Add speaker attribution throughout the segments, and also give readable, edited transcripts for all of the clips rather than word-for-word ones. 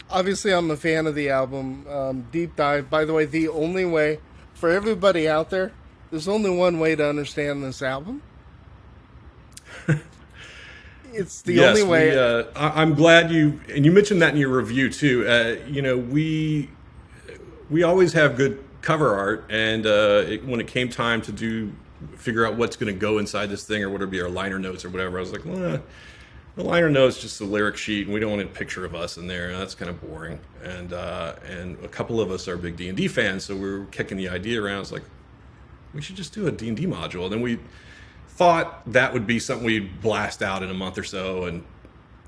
Speaker 1: Obviously, I'm a fan of the album. Deep dive. By the way, the only way for everybody out there, there's only one way to understand this album. It's the only
Speaker 2: Yes,
Speaker 1: way.
Speaker 2: I'm glad you mentioned that in your review too. We always have good cover art, and when it came time to figure out what's going to go inside this thing or what would be our liner notes or whatever, I was like, well, the liner notes just a lyric sheet, and we don't want a picture of us in there. That's kind of boring. And a couple of us are big D&D fans, so we were kicking the idea around. It's like, we should just do a D&D module. And then we thought that would be something we'd blast out in a month or so, and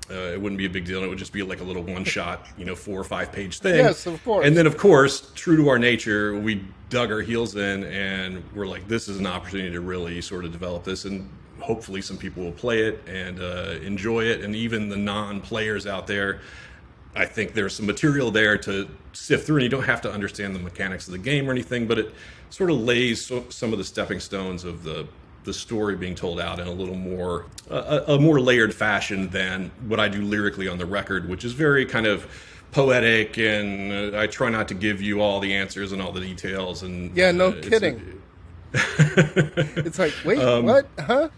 Speaker 2: it wouldn't be a big deal. It would just be like a little one-shot, 4 or 5 page thing.
Speaker 1: Yes, of course.
Speaker 2: And then, of course, true to our nature, we dug our heels in, and we're like, this is an opportunity to really sort of develop this, and hopefully some people will play it and enjoy it. And even the non-players out there, I think there's some material there to sift through, and you don't have to understand the mechanics of the game or anything, but it sort of lays some of the stepping stones of the story being told out in a little more a more layered fashion than what I do lyrically on the record, which is very kind of poetic, and I try not to give you all the answers and all the details. And
Speaker 1: Yeah, no kidding. It's like, wait, what? Huh?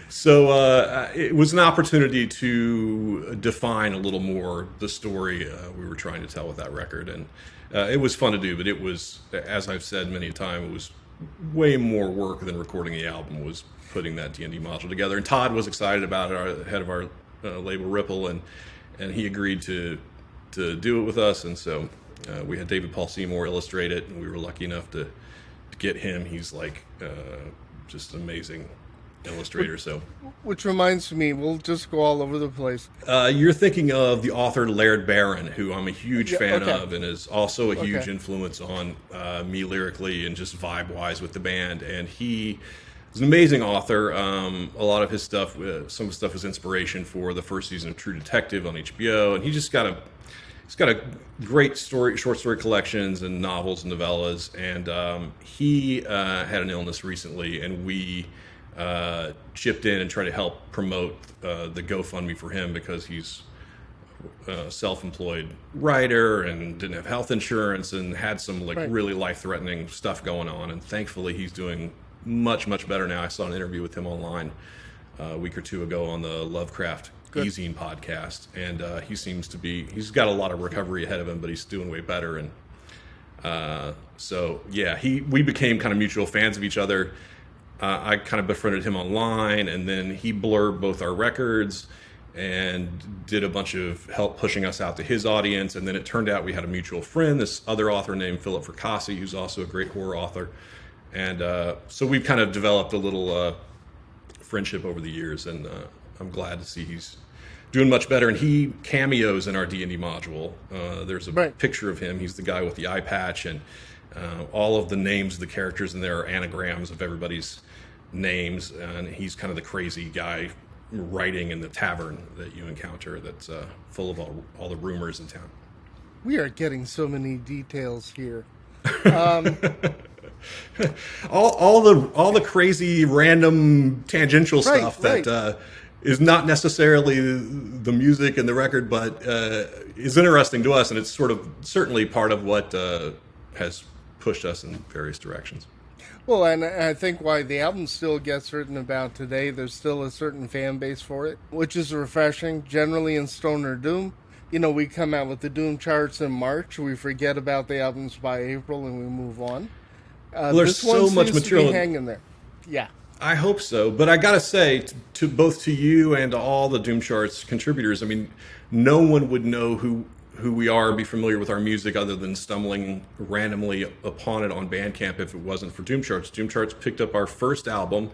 Speaker 2: So it was an opportunity to define a little more the story we were trying to tell with that record, and it was fun to do. But it was, as I've said many a time, it was way more work than recording the album, was putting that D&D module together. And Todd was excited about it, our head of our label Ripple, and he agreed to do it with us. And so we had David Paul Seymour illustrate it, and we were lucky enough to get him. He's like just an amazing illustrator.
Speaker 1: Which reminds me, we'll just go all over the place.
Speaker 2: You're thinking of the author Laird Barron, who I'm a huge fan of, and is also a huge influence on me lyrically and just vibe-wise with the band. And he is an amazing author. A lot of his stuff, some of the stuff was inspiration for the first season of True Detective on HBO, and he's got a great short story collections and novels and novellas. And he had an illness recently, and we chipped in and tried to help promote the GoFundMe for him, because he's a self-employed writer and didn't have health insurance and had some really life-threatening stuff going on. And thankfully he's doing much, much better now. I saw an interview with him online a week or two ago on the Lovecraft Ezine podcast, and he's got a lot of recovery ahead of him, but he's doing way better. And we became kind of mutual fans of each other. I kind of befriended him online, and then he blurbed both our records and did a bunch of help pushing us out to his audience. And then it turned out we had a mutual friend, this other author named Philip Fracassi, who's also a great horror author. And so we've kind of developed a little friendship over the years, and I'm glad to see he's doing much better. And he cameos in our D&D module. There's a picture of him. He's the guy with the eye patch, and all of the names of the characters in there are anagrams of everybody's names, and he's kind of the crazy guy writing in the tavern that you encounter that's full of all the rumors in town.
Speaker 1: We are getting so many details here.
Speaker 2: all the crazy random tangential stuff that is not necessarily the music and the record, but is interesting to us, and it's sort of certainly part of what has pushed us in various directions.
Speaker 1: Well, and I think why the album still gets written about today, there's still a certain fan base for it, which is refreshing. Generally in Stoner Doom, we come out with the Doom charts in March, we forget about the albums by April, and we move on.
Speaker 2: There's so much material
Speaker 1: hanging there. Yeah.
Speaker 2: I hope so, but I gotta say, to both to you and to all the Doom Charts contributors, I mean, no one would know who we are, be familiar with our music, other than stumbling randomly upon it on Bandcamp if it wasn't for Doom Charts. Doom Charts picked up our first album,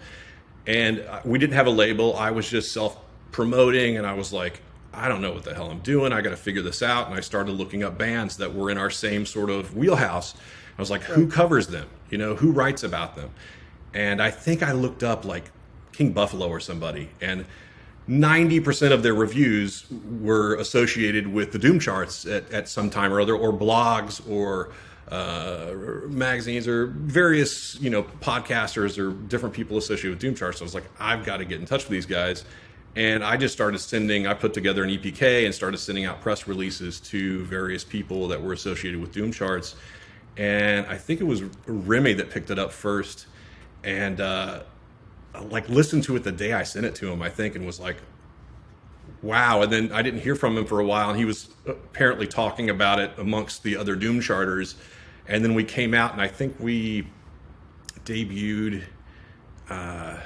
Speaker 2: and we didn't have a label. I was just self-promoting, and I was like, I don't know what the hell I'm doing. I got to figure this out. And I started looking up bands that were in our same sort of wheelhouse. I was like, who covers them? Who writes about them? And I think I looked up like King Buffalo or somebody, and 90% of their reviews were associated with the Doom Charts at some time or other, or blogs, or magazines, or various, podcasters or different people associated with Doom Charts. So I was like, I've got to get in touch with these guys. And I just started I put together an EPK and started sending out press releases to various people that were associated with Doom Charts. And I think it was Remy that picked it up first. And like listened to it the day I sent it to him, I think, and was like, wow. And then I didn't hear from him for a while, and he was apparently talking about it amongst the other Doom Charters. And then we came out, and I think we debuted, I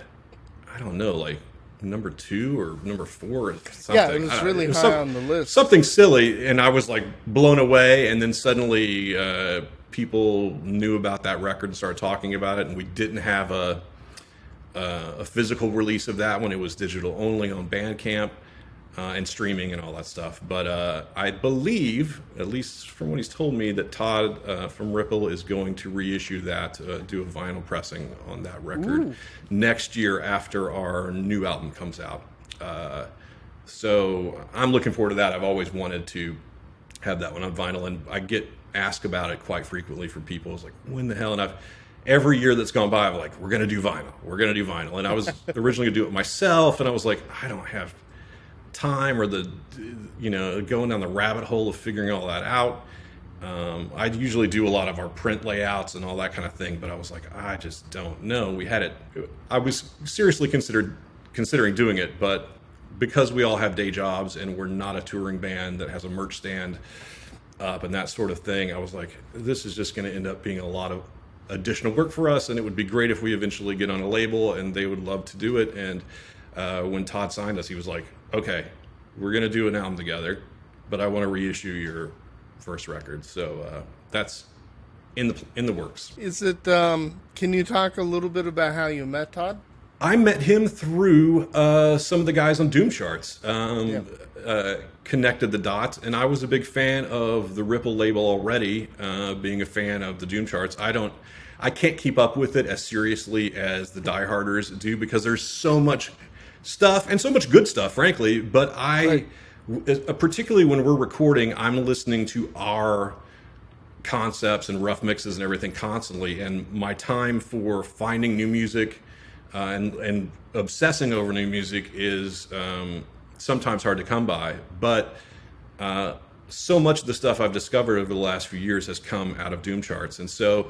Speaker 2: don't know, like number 2 or number 4 or something.
Speaker 1: Yeah, it was really high on the list.
Speaker 2: Something silly, and I was like blown away. And then suddenly people knew about that record and started talking about it, and we didn't have a physical release of that one. It was digital only on Bandcamp and streaming and all that stuff. But I believe, at least from what he's told me, that Todd from Ripple is going to reissue that, do a vinyl pressing on that record next year after our new album comes out. So I'm looking forward to that. I've always wanted to have that one on vinyl, and I get asked about it quite frequently from people. It's like, when the hell? And every year that's gone by, I'm like, we're going to do vinyl. We're going to do vinyl. And I was originally going to do it myself, and I was like, I don't have time or going down the rabbit hole of figuring all that out. I usually do a lot of our print layouts and all that kind of thing, but I was like, I just don't know. I was seriously considering doing it, but because we all have day jobs and we're not a touring band that has a merch stand up and that sort of thing, I was like, this is just going to end up being a lot of additional work for us, and it would be great if we eventually get on a label and they would love to do it. And when Todd signed us, he was like, okay, we're going to do an album together, but I want to reissue your first record. So that's in the works.
Speaker 1: Is it, can you talk a little bit about how you met Todd?
Speaker 2: I met him through some of the guys on Doom Charts. Connected the dots, and I was a big fan of the Ripple label already, being a fan of the Doom Charts. I can't keep up with it as seriously as the dieharders do, because there's so much stuff and so much good stuff, frankly. But particularly when we're recording, I'm listening to our concepts and rough mixes and everything constantly, and my time for finding new music and obsessing over new music is sometimes hard to come by. But so much of the stuff I've discovered over the last few years has come out of Doom Charts. And so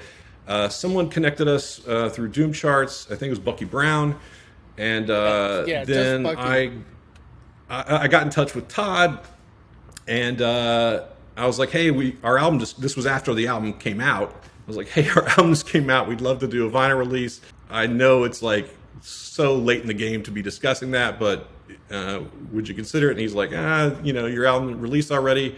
Speaker 2: someone connected us through Doom Charts. I think it was Bucky Brown. And then I got in touch with Todd, and I was like, hey, our album this was after the album came out. I was like, hey, our album just came out. We'd love to do a vinyl release. I know it's like so late in the game to be discussing that, but would you consider it? And he's like, your album released already.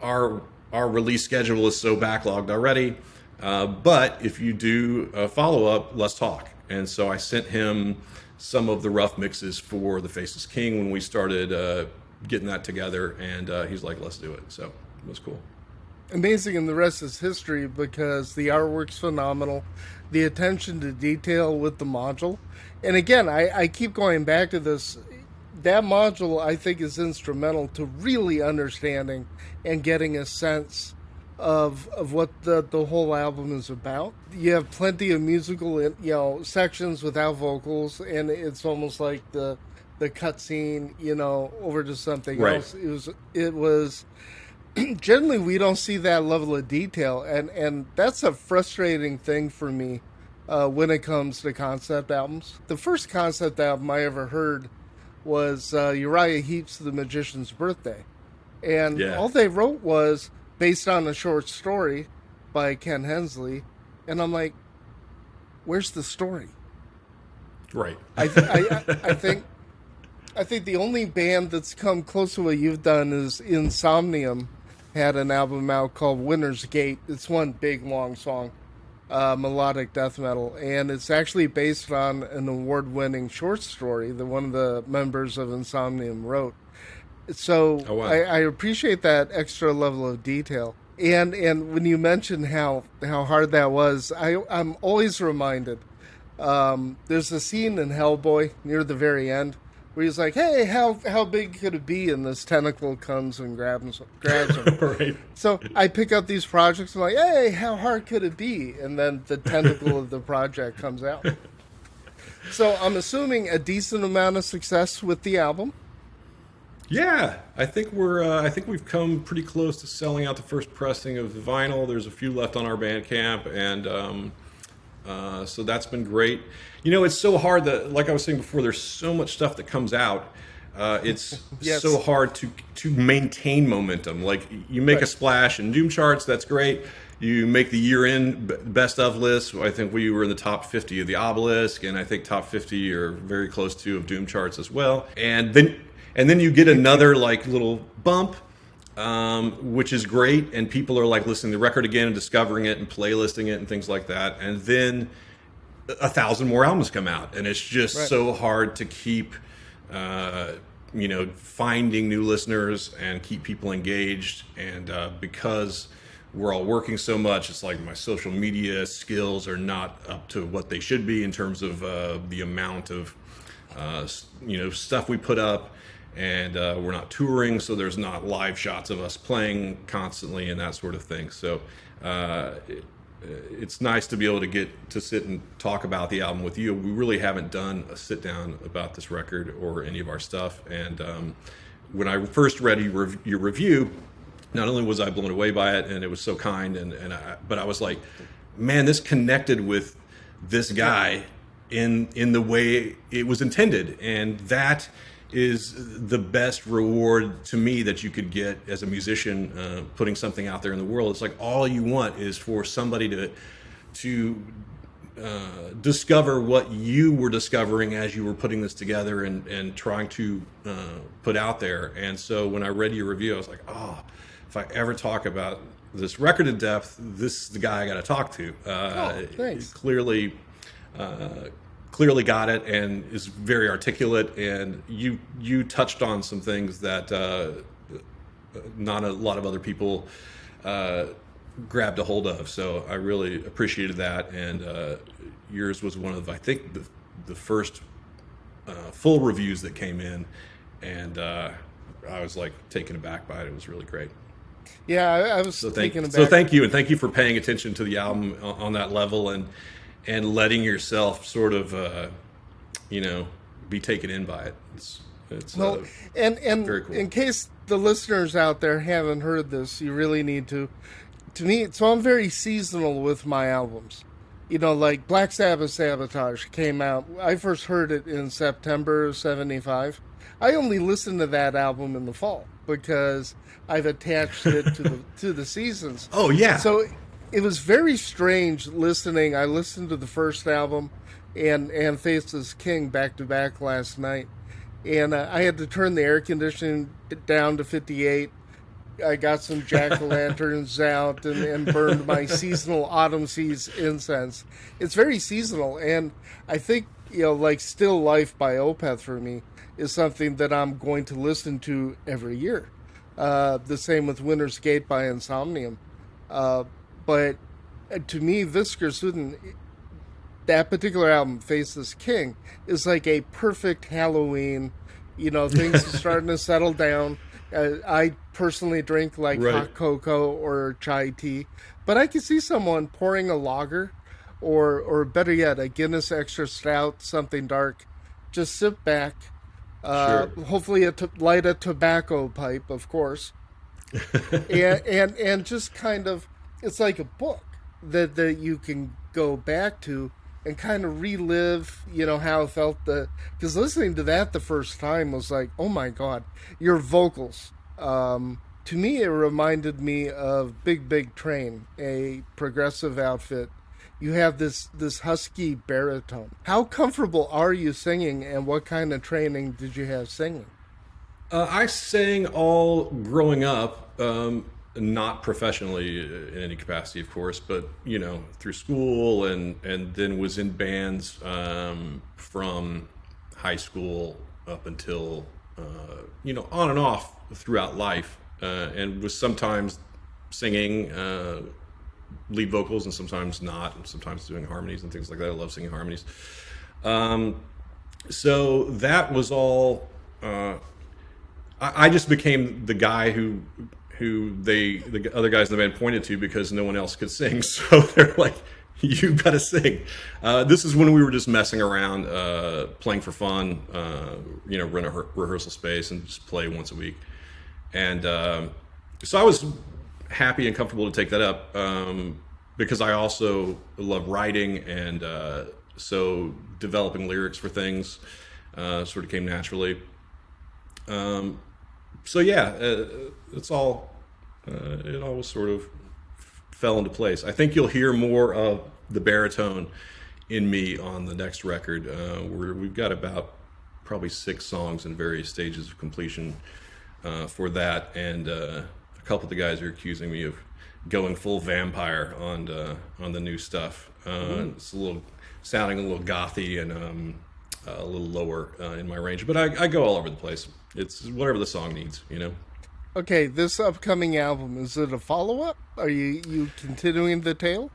Speaker 2: Our release schedule is so backlogged already. But if you do a follow-up, let's talk. And so I sent him some of the rough mixes for the Faceless King when we started getting that together, and he's like, let's do it. So it was cool.
Speaker 1: Amazing, and the rest is history, because the artwork's phenomenal, the attention to detail with the module. And again, I keep going back to this. That module, I think, is instrumental to really understanding and getting a sense of what the whole album is about. You have plenty of musical, sections without vocals, and it's almost like the cutscene, over to something else. It was generally, we don't see that level of detail, and that's a frustrating thing for me when it comes to concept albums. The first concept album I ever heard was Uriah Heep's The Magician's Birthday, and all they wrote was based on a short story by Ken Hensley, and I'm like, where's the story?
Speaker 2: Right.
Speaker 1: I think the only band that's come close to what you've done is Insomnium. Had an album out called Winter's Gate. It's one big long song, melodic death metal, and it's actually based on an award-winning short story that one of the members of Insomnium wrote. So I appreciate that extra level of detail. And when you mentioned how hard that was, I'm always reminded. There's a scene in Hellboy near the very end where he's like, hey, how big could it be? And this tentacle comes and grabs him.
Speaker 2: Right.
Speaker 1: So I pick up these projects and I'm like, hey, how hard could it be? And then the tentacle of the project comes out. So I'm assuming a decent amount of success with the album.
Speaker 2: Yeah, I think we've come pretty close to selling out the first pressing of the vinyl. There's a few left on our Bandcamp, and so that's been great. You know, it's so hard that, like I was saying before, there's so much stuff that comes out. It's
Speaker 1: Yes.
Speaker 2: so hard to maintain momentum. Like, you make a splash in Doom charts, that's great. You make the year-end best of list. I think we were in the top 50 of the Obelisk, and I think top 50 or very close to of Doom charts as well. And then you get another like little bump, which is great, and people are like listening to the record again and discovering it and playlisting it and things like that. And then 1,000 more albums come out, and it's just so hard to keep, finding new listeners and keep people engaged. And because we're all working so much, it's like my social media skills are not up to what they should be in terms of the amount of stuff we put up. And we're not touring, so there's not live shots of us playing constantly and that sort of thing. So it's nice to be able to get to sit and talk about the album with you. We really haven't done a sit down about this record or any of our stuff. And when I first read your review, not only was I blown away by it, and it was so kind, but I was like, man, this connected with this guy in the way it was intended, and that is the best reward to me that you could get as a musician, putting something out there in the world. It's like all you want is for somebody to discover what you were discovering as you were putting this together and trying to put out there. And so when I read your review, I was like, oh, if I ever talk about this record in depth, this is the guy I got to talk to.
Speaker 1: Thanks.
Speaker 2: Clearly got it and is very articulate, and you touched on some things that not a lot of other people grabbed a hold of, so I really appreciated that. And yours was one of, I think, the first full reviews that came in, and I was like taken aback by it. It was really great.
Speaker 1: Yeah, I was taken aback.
Speaker 2: So thank you, and thank you for paying attention to the album on that level, and letting yourself sort of, be taken in by it. It's
Speaker 1: well, and
Speaker 2: very cool.
Speaker 1: In case the listeners out there haven't heard this, you really need to. To me, so I'm very seasonal with my albums. Like Black Sabbath Sabotage came out. I first heard it in September '75. I only listened to that album in the fall because I've attached it to the seasons.
Speaker 2: Oh yeah.
Speaker 1: So it was very strange listening. I listened to the first album and Faceless King back to back last night, and I had to turn the air conditioning down to 58. I got some jack-o'-lanterns out and burned my seasonal autumn seas incense. It's very seasonal, and I think like Still Life by Opeth for me is something that I'm going to listen to every year. The same with Winter's Gate by Insomnium. But to me, Vitskar Suden, that particular album, Faceless King, is like a perfect Halloween. Things are starting to settle down. I personally drink like hot cocoa or chai tea, but I can see someone pouring a lager or better yet, a Guinness Extra Stout, something dark. Just sit back, hopefully light a tobacco pipe, of course, and just kind of, it's like a book that you can go back to and kind of relive, how it felt. Because listening to that the first time was like, oh my God, your vocals. To me, it reminded me of Big Big Train, a progressive outfit. You have this husky baritone. How comfortable are you singing, and what kind of training did you have singing?
Speaker 2: I sang all growing up. Not professionally in any capacity, of course, but through school, and then was in bands from high school up until on and off throughout life, and was sometimes singing lead vocals and sometimes not, and sometimes doing harmonies and things like that. I love singing harmonies. So that was all. I just became the guy who the other guys in the band pointed to because no one else could sing. So they're like, You gotta sing. This is when we were just messing around, playing for fun. Rent a rehearsal space and just play once a week. And so I was happy and comfortable to take that up because I also love writing, and so developing lyrics for things sort of came naturally. It's all it always sort of fell into place. I think you'll hear more of the baritone in me on the next record. We've got about probably 6 songs in various stages of completion for that, and a couple of the guys are accusing me of going full vampire on the new stuff. It's sounding a little gothy and a little lower in my range, but I go all over the place. It's whatever the song needs,
Speaker 1: Okay, this upcoming album, is it a follow-up? Are you continuing the tale?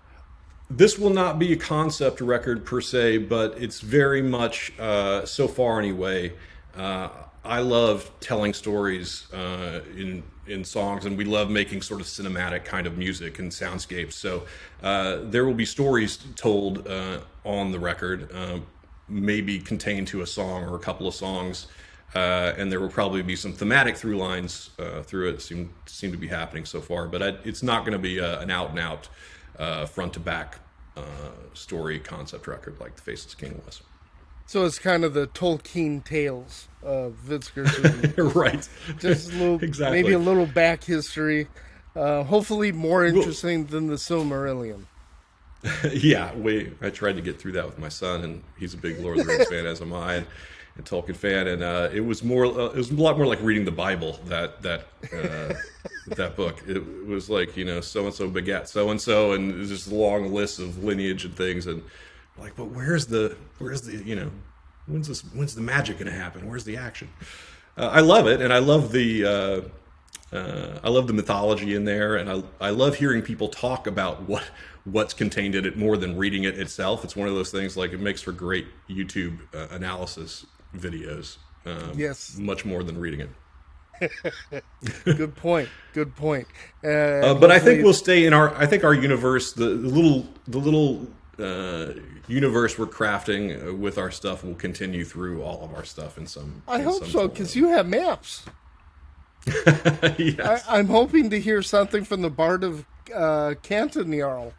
Speaker 2: This will not be a concept record per se, but it's very much, so far anyway, I love telling stories in songs, and we love making sort of cinematic kind of music and soundscapes. So there will be stories told on the record, maybe contained to a song or a couple of songs. And there will probably be some thematic through lines through it. Seem to be happening so far, but it's not going to be an out-and-out front-to-back story concept record like the Faceless King was.
Speaker 1: So it's kind of the Tolkien tales of Vitskar Suden.
Speaker 2: Right.
Speaker 1: Just a little,
Speaker 2: exactly.
Speaker 1: Maybe a little back history. Hopefully more interesting than the Silmarillion.
Speaker 2: Yeah, I tried to get through that with my son, and he's a big Lord of the Rings fan, as am I. And Tolkien fan, and it was a lot more like reading the Bible. That book. It was like, so and so begat so and so, and it was just a long list of lineage and things, and like, but where's the when's the magic going to happen? Where's the action? I love it, and I love the mythology in there, and I love hearing people talk about what's contained in it more than reading it itself. It's one of those things, like, it makes for great YouTube analysis videos.
Speaker 1: Yes,
Speaker 2: much more than reading it.
Speaker 1: Good point.
Speaker 2: But I think we'll stay in our universe. The little universe we're crafting with our stuff will continue through all of our stuff in some.
Speaker 1: I hope so, because you have maps.
Speaker 2: Yes.
Speaker 1: I'm hoping to hear something from the Bard of Canton Jarl.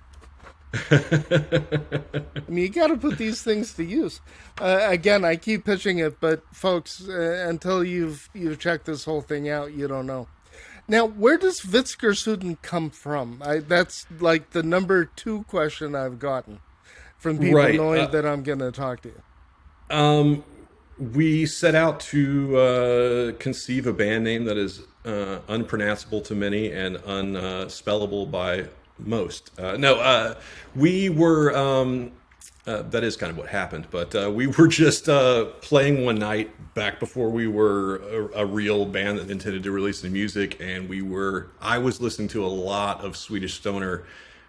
Speaker 1: I mean, you got to put these things to use. Again, I keep pitching it, but folks, until you've checked this whole thing out, you don't know. Now, where does Vitskar Suden come from? That's like the number 2 question I've gotten from people knowing that I'm going to talk to you.
Speaker 2: We set out to conceive a band name that is unpronounceable to many and unspellable by most. We were, that is kind of what happened, but we were just playing one night back before we were a real band that intended to release the music, and I was listening to a lot of Swedish stoner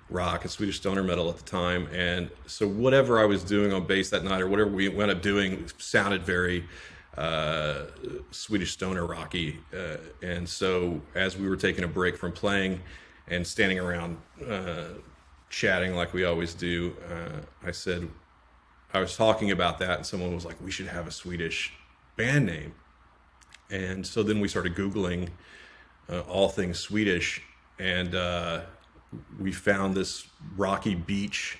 Speaker 2: rock and Swedish stoner metal at the time, and so whatever I was doing on bass that night, or whatever we wound up doing, sounded very Swedish stoner rocky, and so as we were taking a break from playing and standing around chatting like we always do, I was talking about that, and someone was like, we should have a Swedish band name. And so then we started Googling all things Swedish, and we found this rocky beach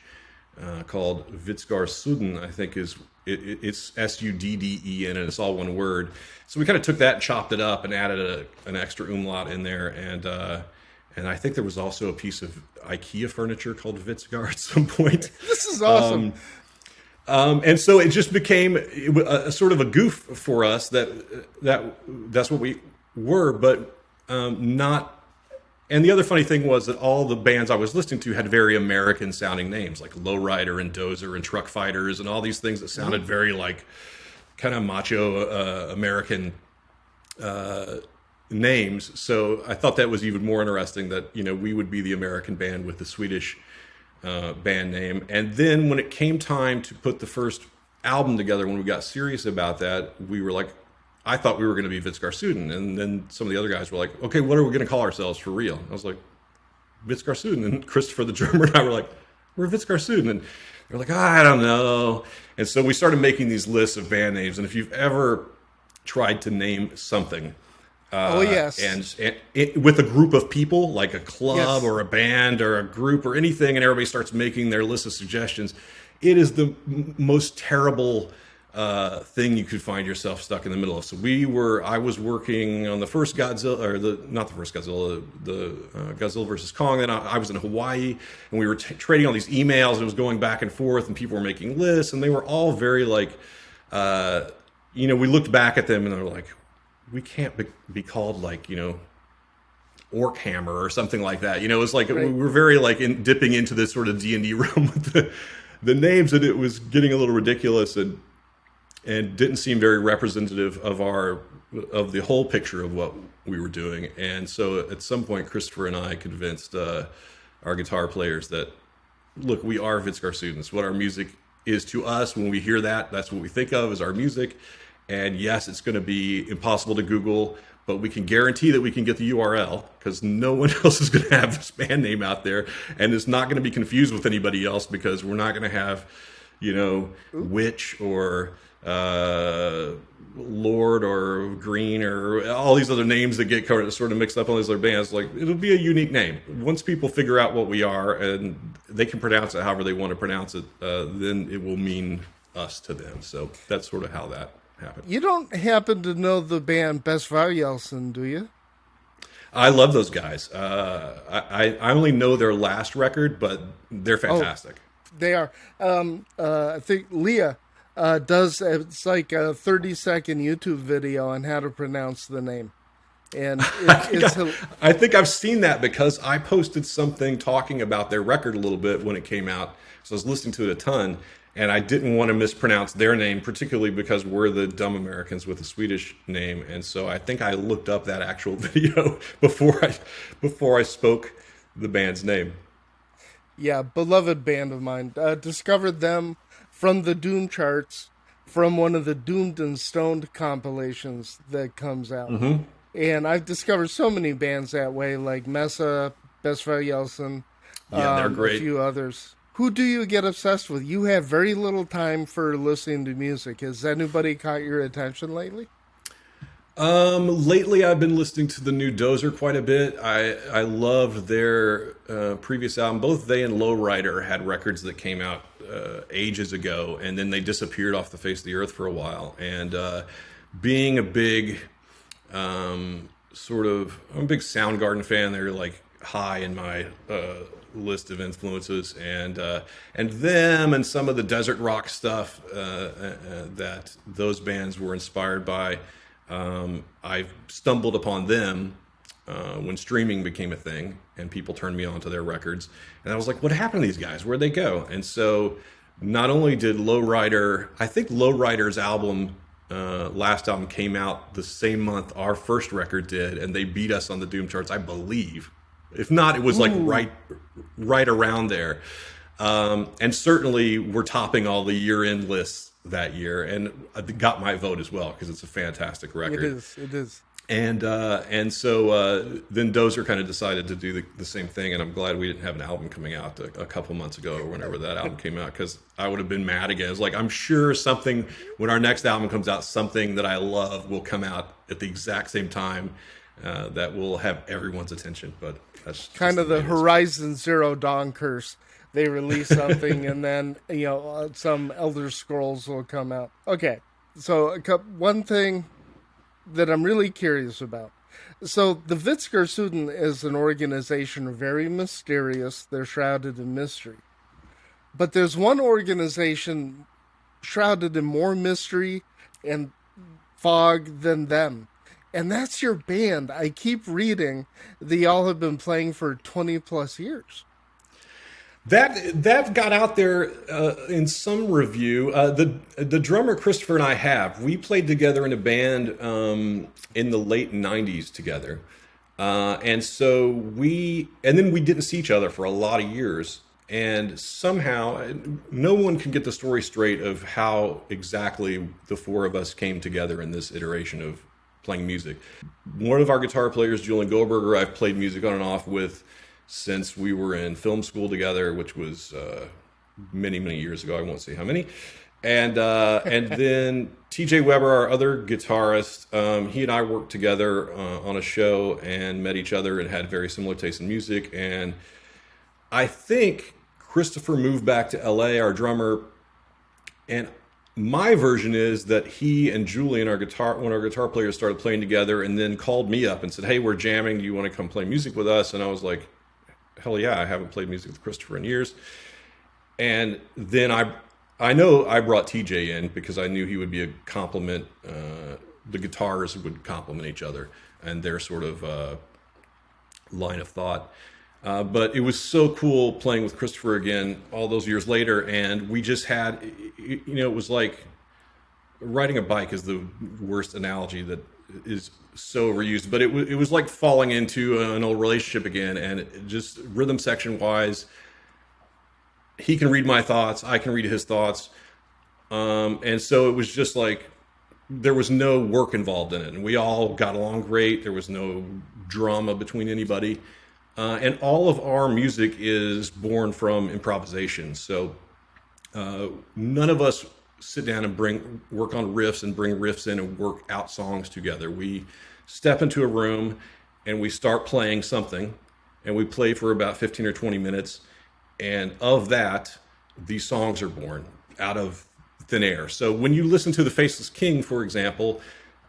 Speaker 2: called Vitskar Suden, I think it's S-U-D-D-E-N, and it's all one word. So we kind of took that and chopped it up and added an extra umlaut in there, and I think there was also a piece of IKEA furniture called Vitskar at some point.
Speaker 1: This is awesome.
Speaker 2: And so it just became a sort of a goof for us that's what we were, but not. And the other funny thing was that all the bands I was listening to had very American sounding names, like Lowrider and Dozer and Truck Fighters and all these things that sounded very like kind of macho American names. So I thought that was even more interesting that, we would be the American band with the Swedish band name. And then when it came time to put the first album together, when we got serious about that, we were like, I thought we were going to be Vitskar Suden. And then some of the other guys were like, okay, what are we going to call ourselves for real? I was like, Vitskar Suden. And Christopher the drummer and I were like, we're Vitskar Suden. And they're like, I don't know. And so we started making these lists of band names. And if you've ever tried to name something,
Speaker 1: yes,
Speaker 2: and with a group of people, like a club or a band or a group or anything, and everybody starts making their list of suggestions, it is the most terrible thing you could find yourself stuck in the middle of. So I was working on the first Godzilla, or not the first Godzilla, the Godzilla versus Kong. Then I was in Hawaii, and we were trading all these emails, and it was going back and forth, and people were making lists, and they were all very like, we looked back at them, and they were like, we can't be called like, Orc Hammer or something like that. It's like we were very like dipping into this sort of D&D realm with the names, and it was getting a little ridiculous and didn't seem very representative of the whole picture of what we were doing. And so at some point, Christopher and I convinced our guitar players that, look, we are Vitskar Suden. What our music is to us, when we hear that, that's what we think of as our music. And yes, it's going to be impossible to Google, but we can guarantee that we can get the URL, because no one else is going to have this band name out there, and it's not going to be confused with anybody else, because we're not going to have, Witch or Lord or Green or all these other names that get sort of mixed up on these other bands. Like, it'll be a unique name. Once people figure out what we are and they can pronounce it however they want to pronounce it, then it will mean us to them. So that's sort of how that happened.
Speaker 1: You don't happen to know the band Besvarjelsen, do you?
Speaker 2: I love those guys. I only know their last record, but they're fantastic.
Speaker 1: They are. I think Leah does, it's like a 30-second YouTube video on how to pronounce the name. And
Speaker 2: I think I've seen that, because I posted something talking about their record a little bit when it came out. So I was listening to it a ton, and I didn't want to mispronounce their name, particularly because we're the dumb Americans with a Swedish name. And so I think I looked up that actual video before I spoke the band's name.
Speaker 1: Yeah, beloved band of mine. Discovered them from the Doom charts, from one of the Doomed and Stoned compilations that comes out. Mm-hmm. And I've discovered so many bands that way, like Mesa, Besvarjelsen,
Speaker 2: they're great.
Speaker 1: A few others. Who do you get obsessed with? You have very little time for listening to music. Has anybody caught your attention lately?
Speaker 2: Lately I've been listening to the new Dozer quite a bit. I loved their previous album. Both they and Lowrider had records that came out ages ago, and then they disappeared off the face of the earth for a while. And being a big I'm a big Soundgarden fan. They're like high in my list of influences, and them and some of the desert rock stuff that those bands were inspired by. I stumbled upon them when streaming became a thing, and people turned me on to their records, and I was like, what happened to these guys? Where'd they go? And so not only did Lowrider, I think Lowrider's last album came out the same month our first record did, and they beat us on the Doom charts, I believe. If not, it was like right around there. And certainly we're topping all the year-end lists that year, and got my vote as well, because it's a fantastic record.
Speaker 1: It is.
Speaker 2: And so then Dozer kind of decided to do the same thing, and I'm glad we didn't have an album coming out a couple months ago, or whenever that album came out, because I would have been mad again. It's like, I'm sure when our next album comes out, something that I love will come out at the exact same time that will have everyone's attention. But that's
Speaker 1: kind of the Horizon Zero Dawn curse. They release something, and then some Elder Scrolls will come out. Okay, so one thing that I'm really curious about. So the Vitskar Suden is an organization very mysterious. They're shrouded in mystery. But there's one organization shrouded in more mystery and fog than them. And that's your band. I keep reading that y'all have been playing for 20 plus years.
Speaker 2: That got out there in some review. The drummer Christopher and I we played together in a band in the late 90s together. And then we didn't see each other for a lot of years. And somehow, no one can get the story straight of how exactly the four of us came together in this iteration of playing music. One of our guitar players, Julian Goldberger, I've played music on and off with since we were in film school together, which was many, many years ago. I won't say how many. And then TJ Weber, our other guitarist, he and I worked together on a show and met each other and had very similar tastes in music. And I think Christopher moved back to LA, our drummer, and my version is that he and Julian, one of our guitar players, started playing together and then called me up and said, "Hey, we're jamming. Do you want to come play music with us?" And I was like, "Hell yeah, I haven't played music with Christopher in years." And then I know I brought TJ in because I knew he would be a compliment. The guitars would complement each other and their sort of line of thought. But it was so cool playing with Christopher again all those years later. And we just had, it was like riding a bike is the worst analogy that is so overused. But it was like falling into an old relationship again. And just rhythm section wise, he can read my thoughts, I can read his thoughts. And so it was just like, there was no work involved in it. And we all got along great. There was no drama between anybody. And all of our music is born from improvisation. So none of us sit down and work on riffs and bring riffs in and work out songs together. We step into a room and we start playing something, and we play for about 15 or 20 minutes. And of that, these songs are born out of thin air. So when you listen to the Faceless King, for example,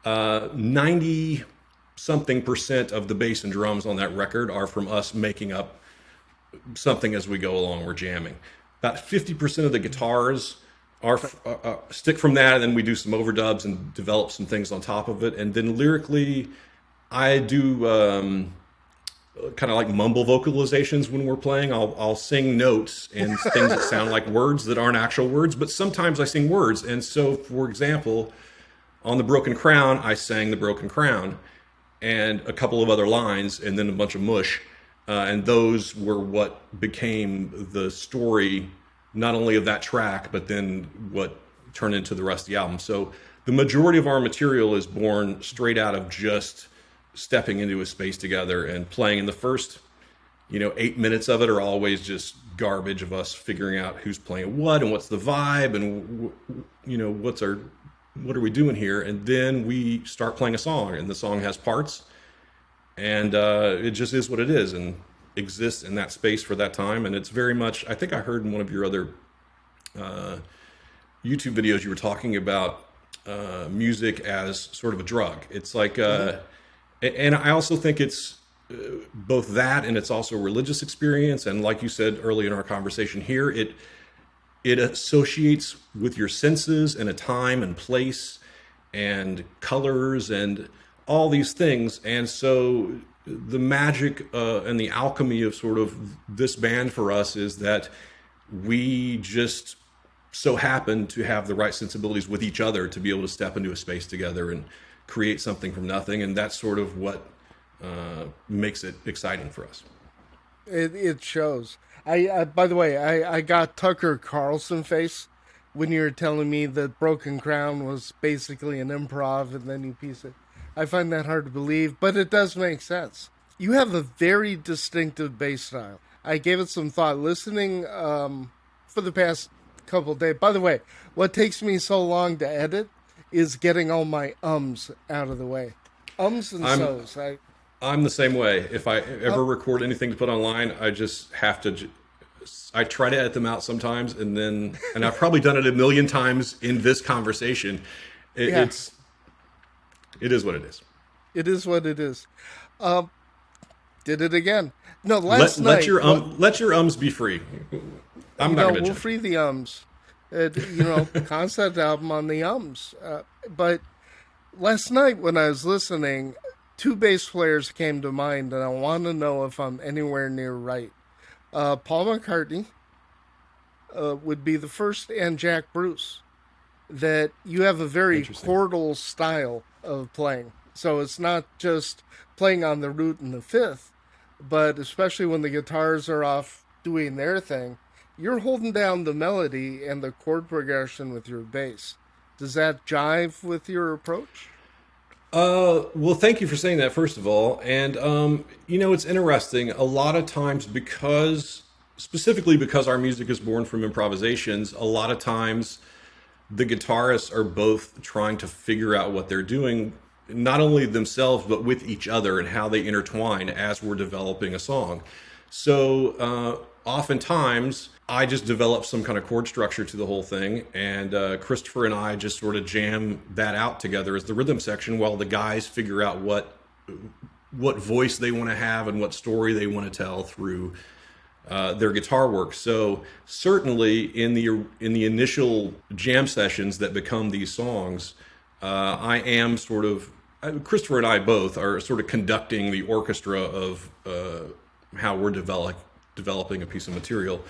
Speaker 2: 90-something% of the bass and drums on that record are from us making up something as we go along. We're jamming. About 50% of the guitars are stick from that, and then we do some overdubs and develop some things on top of it. And then lyrically, I do kind of like mumble vocalizations when we're playing. I'll sing notes and things that sound like words that aren't actual words, but sometimes I sing words. And so, for example, on The Broken Crown, I sang The Broken Crown and a couple of other lines and then a bunch of mush. And those were what became the story, not only of that track, but then what turned into the rest of the album. So the majority of our material is born straight out of just stepping into a space together and playing. In the first 8 minutes of it are always just garbage of us figuring out who's playing what and what's the vibe and what are we doing here. And then we start playing a song, and the song has parts, and it just is what it is and exists in that space for that time. And it's very much, I think I heard in one of your other YouTube videos you were talking about music as sort of a drug. It's like and I also think it's both that, and it's also a religious experience. And like you said early in our conversation here, it associates with your senses and a time and place and colors and all these things. And so the magic and the alchemy of sort of this band for us is that we just so happen to have the right sensibilities with each other to be able to step into a space together and create something from nothing. And that's sort of what makes it exciting for us.
Speaker 1: It shows. I by the way, I got Tucker Carlson face when you were telling me that Broken Crown was basically an improv and then you piece it. I find that hard to believe, but it does make sense. You have a very distinctive bass style. I gave it some thought listening for the past couple of days. By the way, what takes me so long to edit is getting all my ums out of the way. Ums and so's.
Speaker 2: I'm the same way. If I ever record anything to put online, I just have to. I try to edit them out sometimes, and I've probably done it a million times in this conversation. It is what it is.
Speaker 1: It is what it is. Did it again? No, last night.
Speaker 2: Let your ums be free. I'm not going to.
Speaker 1: We'll free the ums. Concept album on the ums. But last night when I was listening, two bass players came to mind, and I want to know if I'm anywhere near right. Paul McCartney would be the first, and Jack Bruce. That you have a very chordal style of playing. So it's not just playing on the root and the fifth, but especially when the guitars are off doing their thing, you're holding down the melody and the chord progression with your bass. Does that jive with your approach?
Speaker 2: Well, thank you for saying that, first of all. And, it's interesting. A lot of times, specifically because our music is born from improvisations, a lot of times the guitarists are both trying to figure out what they're doing, not only themselves, but with each other and how they intertwine as we're developing a song. So, oftentimes, I just develop some kind of chord structure to the whole thing, and Christopher and I just sort of jam that out together as the rhythm section, while the guys figure out what voice they want to have and what story they want to tell through their guitar work. So certainly in the initial jam sessions that become these songs, I am sort of Christopher and I both are sort of conducting the orchestra of how we're developing a piece of material.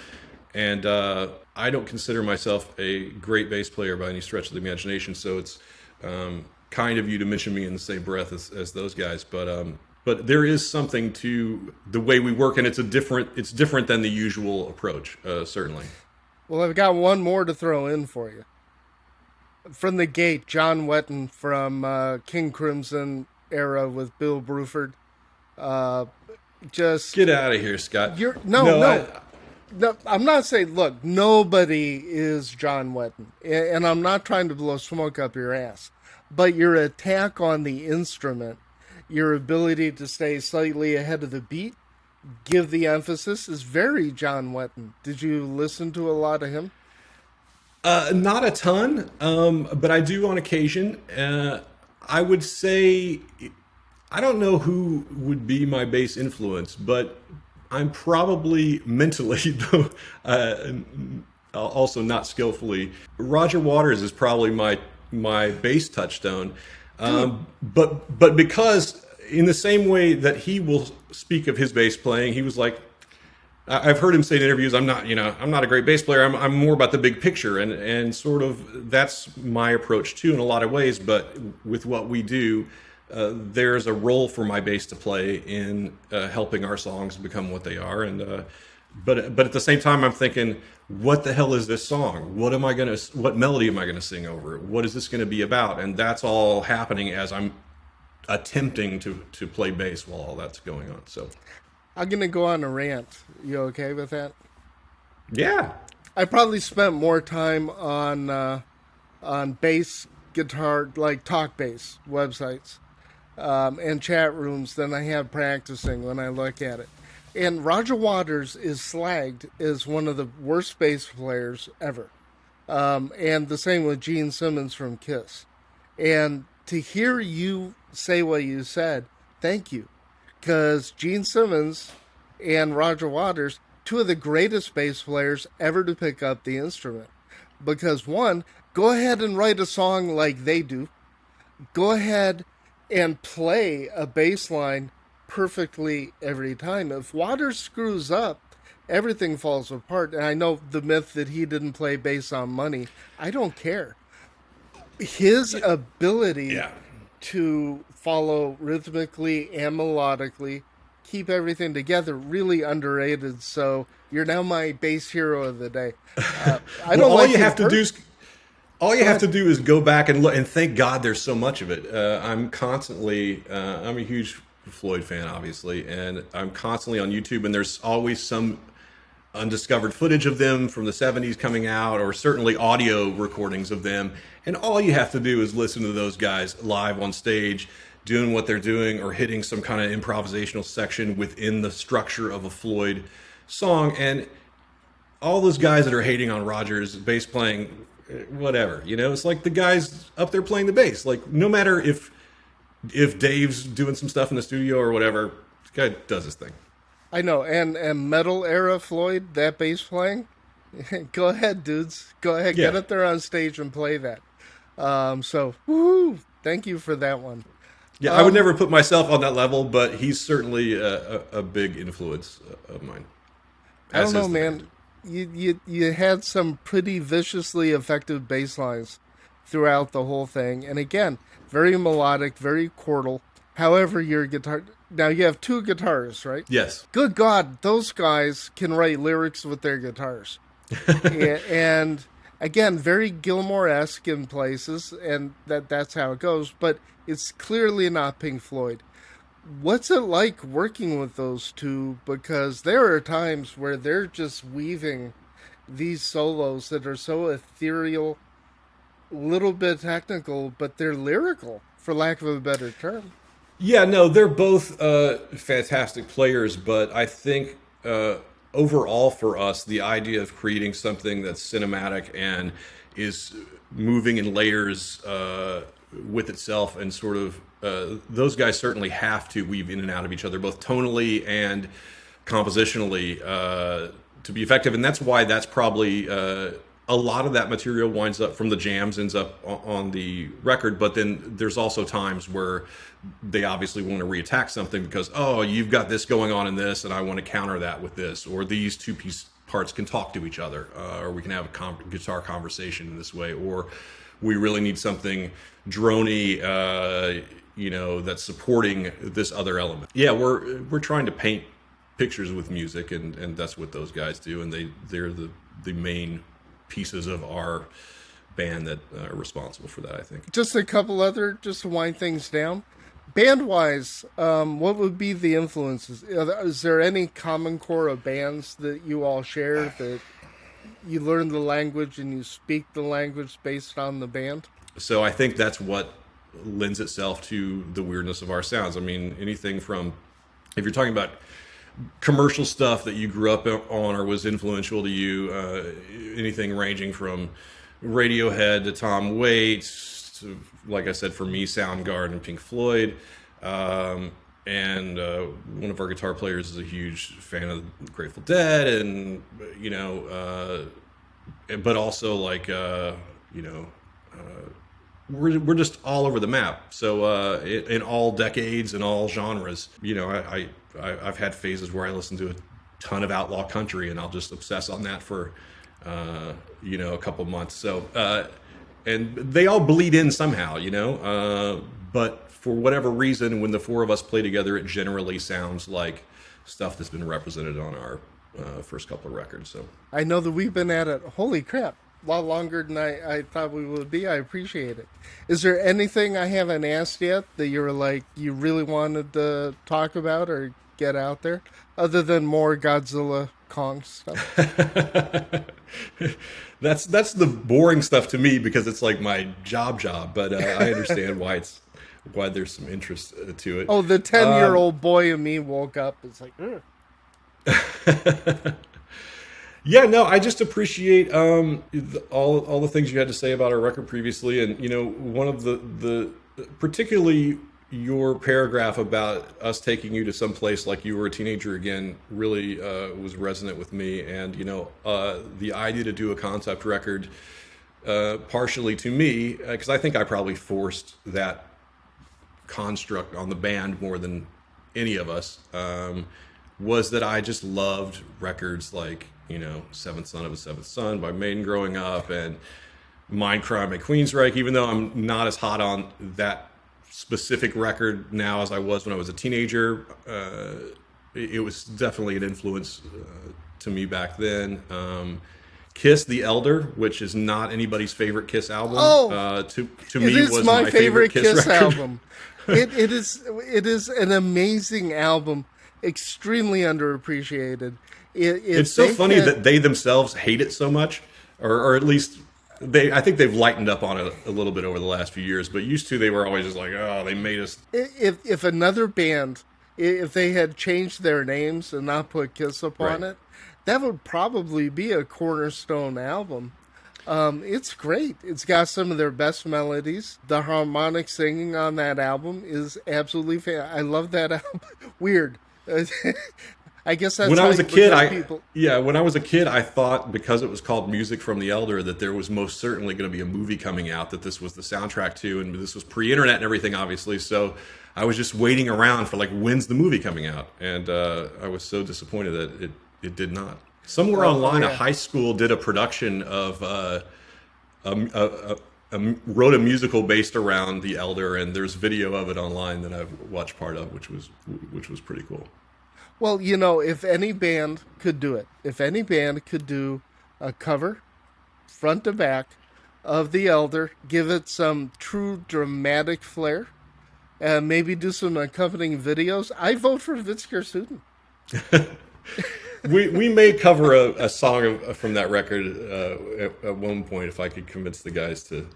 Speaker 2: And I don't consider myself a great bass player by any stretch of the imagination, so it's kind of you to mention me in the same breath as those guys. But there is something to the way we work, and it's different than the usual approach, certainly.
Speaker 1: Well, I've got one more to throw in for you. From the gate, John Wetton from King Crimson era with Bill Bruford. Just
Speaker 2: get out of here, Scott.
Speaker 1: No, I'm not saying, look, nobody is John Wetton, and I'm not trying to blow smoke up your ass, but your attack on the instrument, your ability to stay slightly ahead of the beat, give the emphasis, is very John Wetton. Did you listen to a lot of him?
Speaker 2: Not a ton, but I do on occasion. I would say, I don't know who would be my bass influence, but I'm probably mentally, though, also not skillfully. Roger Waters is probably my bass touchstone, but because in the same way that he will speak of his bass playing, he was like, I've heard him say in interviews, I'm not a great bass player. I'm more about the big picture, and sort of that's my approach too in a lot of ways. But with what we do, there's a role for my bass to play in helping our songs become what they are. And but at the same time, I'm thinking, what the hell is this song? What melody am I gonna sing over it? What is this gonna be about? And that's all happening as I'm attempting to play bass while all that's going on. So
Speaker 1: I'm gonna go on a rant. You okay with that?
Speaker 2: Yeah.
Speaker 1: I probably spent more time on bass guitar, like talk bass websites, and chat rooms than I have practicing when I look at it. And Roger Waters is slagged as one of the worst bass players ever. And the same with Gene Simmons from Kiss. And to hear you say what you said, thank you. Because Gene Simmons and Roger Waters, two of the greatest bass players ever to pick up the instrument. Because one, go ahead and write a song like they do. Go ahead and play a bass line perfectly every time. If Waters screws up, everything falls apart. And I know the myth that he didn't play bass on money. I don't care. His ability to follow rhythmically and melodically, keep everything together, really underrated. So you're now my bass hero of the day. I don't
Speaker 2: all you have to do is go back and look, and thank God there's so much of it. I'm a huge Floyd fan, obviously, and I'm constantly on YouTube, and there's always some undiscovered footage of them from the 70s coming out, or certainly audio recordings of them. And all you have to do is listen to those guys live on stage doing what they're doing, or hitting some kind of improvisational section within the structure of a Floyd song. And all those guys that are hating on Rogers' bass playing, whatever, it's like the guys up there playing the bass. Like, no matter if Dave's doing some stuff in the studio or whatever, this guy does his thing.
Speaker 1: I know, and metal era Floyd, that bass playing, go ahead, dudes. Go ahead, get up there on stage and play that. So, woohoo! Thank you for that one.
Speaker 2: Yeah, I would never put myself on that level, but he's certainly a big influence of mine.
Speaker 1: I don't know, man. You had some pretty viciously effective bass lines throughout the whole thing. And again, very melodic, very chordal. However, your guitar... Now, you have two guitarists, right?
Speaker 2: Yes. Good
Speaker 1: God, those guys can write lyrics with their guitars. and Again, very Gilmore-esque in places, and that's how it goes, but it's clearly not Pink Floyd. What's it like working with those two? Because there are times where they're just weaving these solos that are so ethereal, little bit technical, but they're lyrical, for lack of a better term.
Speaker 2: Yeah, no, they're both fantastic players, but I think overall for us, the idea of creating something that's cinematic and is moving in layers with itself and sort of those guys certainly have to weave in and out of each other, both tonally and compositionally, to be effective. And that's why that's probably a lot of that material winds up from the jams, ends up on the record. But then there's also times where they obviously want to reattack something because, oh, you've got this going on in this, and I want to counter that with this, or these two-piece parts can talk to each other, or we can have a guitar conversation in this way, or we really need something drony, that's supporting this other element. Yeah, we're trying to paint pictures with music, and that's what those guys do, and they're the main pieces of our band that are responsible for that, I think.
Speaker 1: Just a couple other, just to wind things down. Band-wise, what would be the influences? Is there any common core of bands that you all share, that you learn the language and you speak the language based on the band?
Speaker 2: So I think that's what lends itself to the weirdness of our sounds. I mean, anything from, if you're talking about commercial stuff that you grew up on or was influential to you, anything ranging from Radiohead to Tom Waits, to, like I said, for me, Soundgarden and Pink Floyd. And one of our guitar players is a huge fan of Grateful Dead, and but also like we're just all over the map. So in all decades and all genres, I've had phases where I listen to a ton of outlaw country, and I'll just obsess on that for a couple months. So and they all bleed in somehow, but for whatever reason, when the four of us play together, it generally sounds like stuff that's been represented on our first couple of records. So
Speaker 1: I know that we've been at it, holy crap, a lot longer than I thought we would be. I appreciate it. Is there anything I haven't asked yet that you really wanted to talk about or get out there, other than more Godzilla Kong stuff?
Speaker 2: That's the boring stuff to me because it's like my job, but I understand why there's some interest to it.
Speaker 1: Oh, the 10-year-old boy in me woke up. It's like,
Speaker 2: Yeah, no, I just appreciate all the things you had to say about our record previously, and one of the particularly your paragraph about us taking you to some place like you were a teenager again really was resonant with me, and the idea to do a concept record, partially to me, because I think I probably forced that construct on the band more than any of us, was that I just loved records like Seventh Son of a Seventh Son by Maiden growing up, and Mindcrime by Queensryche, even though I'm not as hot on that specific record now as I was when I was a teenager. It was definitely an influence to me back then. Kiss the Elder, which is not anybody's favorite Kiss album, to me was my favorite Kiss album.
Speaker 1: It is an amazing album, extremely underappreciated.
Speaker 2: It's so funny that they themselves hate it so much, or at least I think they've lightened up on it a little bit over the last few years, but used to they were always just like, oh, they made us.
Speaker 1: If another band, if they had changed their names and not put Kiss upon it, that would probably be a cornerstone album. It's great. It's got some of their best melodies. The harmonic singing on that album is absolutely I love that album. Weird. I guess that's
Speaker 2: when I was a kid. When I was a kid, I thought because it was called Music from the Elder that there was most certainly going to be a movie coming out that this was the soundtrack to, and this was pre-internet and everything, obviously. So I was just waiting around for when's the movie coming out, and I was so disappointed that it did not. Somewhere online, a high school did a production of wrote a musical based around the Elder, and there's video of it online that I've watched part of, which was pretty cool.
Speaker 1: Well, if any band could do it, if any band could do a cover front to back of the Elder, give it some true dramatic flair, and maybe do some accompanying videos. I vote for Vitskar Suden.
Speaker 2: We may cover a song from that record at one point if I could convince the guys to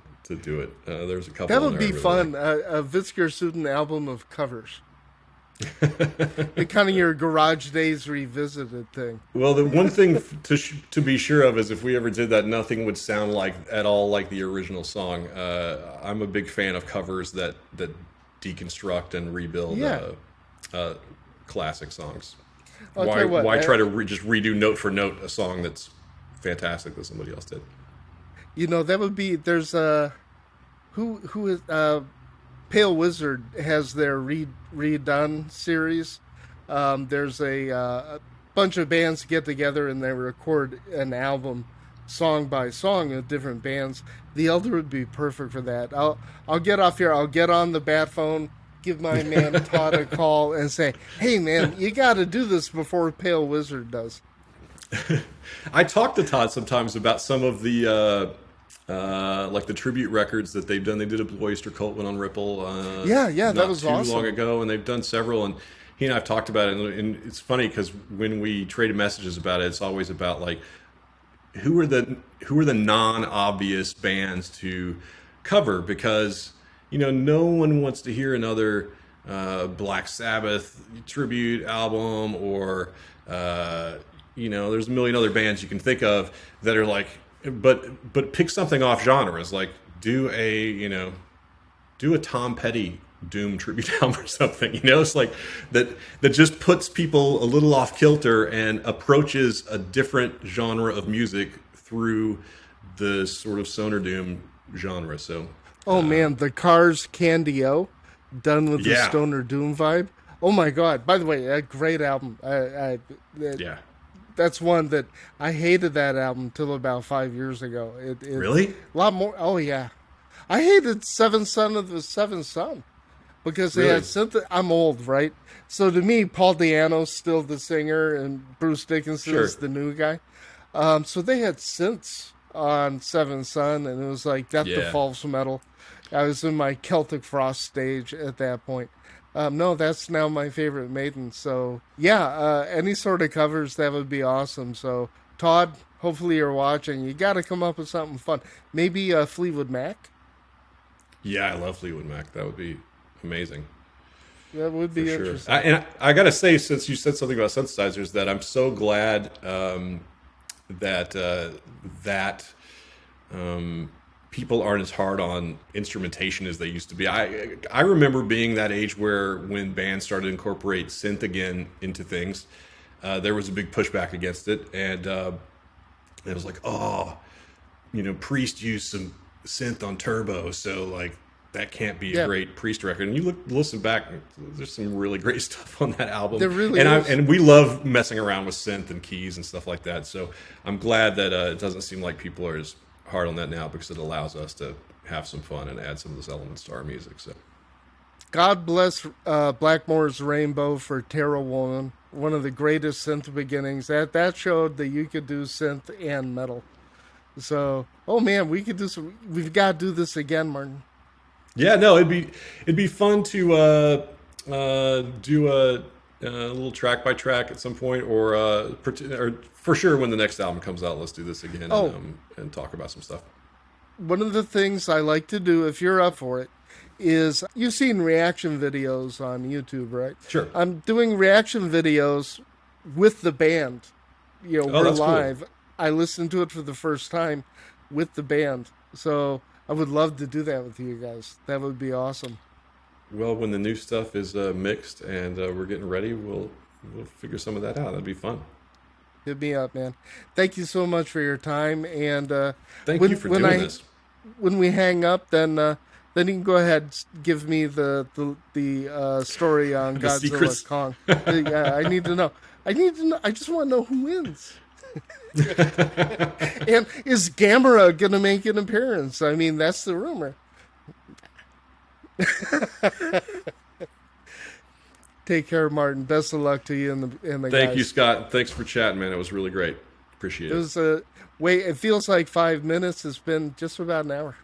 Speaker 2: do it. There's a couple.
Speaker 1: That would be really fun. A Vitskar Suden album of covers. The kind of your Garage Days revisited thing.
Speaker 2: Well, the one thing to be sure of is if we ever did that, nothing would sound at all like the original song. I'm a big fan of covers that deconstruct and rebuild classic songs. Why try to just redo note for note a song that's fantastic that somebody else did?
Speaker 1: That would be. There's who is Pale Wizard has their redone series. There's a bunch of bands get together and they record an album song by song with different bands. The Elder would be perfect for that. I'll get off here. I'll get on the bat phone, give my man Todd a call and say, hey man, you got to do this before Pale Wizard does.
Speaker 2: I talk to Todd sometimes about some of the like the tribute records that they've done. They did a Blue Oyster Cult one on Ripple.
Speaker 1: That was awesome.
Speaker 2: Not too long ago, and they've done several. And he and I've talked about it, and it's funny because when we traded messages about it, it's always about like who are the non-obvious bands to cover, because no one wants to hear another Black Sabbath tribute album, or there's a million other bands you can think of that are like, but pick something off genres, like do a Tom Petty Doom tribute album or something. It's like that just puts people a little off kilter and approaches a different genre of music through the sort of Stoner Doom genre. So
Speaker 1: man, the Cars Candy-O done with the Stoner Doom vibe. Oh my God! By the way, a great album. That's one that I hated that album till about 5 years ago. It
Speaker 2: really?
Speaker 1: A lot more. Oh yeah, I hated Seventh Son of the Seventh Son because they had synth. I'm old, right? So to me, Paul Di'Anno's still the singer and Bruce Dickinson is the new guy. So they had synths on Seventh Son, and it was like Death to False Metal. I was in my Celtic Frost stage at that point. No, that's now my favorite Maiden. So, any sort of covers, that would be awesome. So, Todd, hopefully you're watching. You got to come up with something fun. Maybe Fleetwood Mac?
Speaker 2: Yeah, I love Fleetwood Mac. That would be amazing.
Speaker 1: That would be interesting.
Speaker 2: And I got to say, since you said something about synthesizers, that I'm so glad that people aren't as hard on instrumentation as they used to be. I remember being that age where when bands started to incorporate synth again into things, there was a big pushback against it, and it was like, Priest used some synth on Turbo, so like that can't be a great Priest record. And you listen back, there's some really great stuff on that album.
Speaker 1: There really is.
Speaker 2: And we love messing around with synth and keys and stuff like that. So I'm glad that it doesn't seem like people are as hard on that now, because it allows us to have some fun and add some of those elements to our music. So
Speaker 1: God bless Blackmore's Rainbow for Terra Woman, one of the greatest synth beginnings. That showed that you could do synth and metal. So, man, we've got to do this again, Martin.
Speaker 2: Yeah, no, it'd be fun to do a little track by track at some point, or for sure when the next album comes out, let's do this again and talk about some stuff.
Speaker 1: One of the things I like to do, if you're up for it, is you've seen reaction videos on YouTube, right?
Speaker 2: Sure.
Speaker 1: I'm doing reaction videos with the band. We're live. Cool. I listened to it for the first time with the band. So I would love to do that with you guys. That would be awesome.
Speaker 2: Well, when the new stuff is mixed and we're getting ready, we'll figure some of that out. That'd be fun.
Speaker 1: Hit me up, man. Thank you so much for your time. And
Speaker 2: thank you for doing this.
Speaker 1: When we hang up, then you can go ahead and give me the story on Godzilla Kong. Yeah, I need to know. I just want to know who wins. And is Gamera going to make an appearance? I mean, that's the rumor. Take care, Martin. Best of luck to you and the guys.
Speaker 2: Thank you, Scott. Thanks for chatting, man. It was really great. Appreciate
Speaker 1: it. It was a wait. It feels like 5 minutes. It's been just about an hour.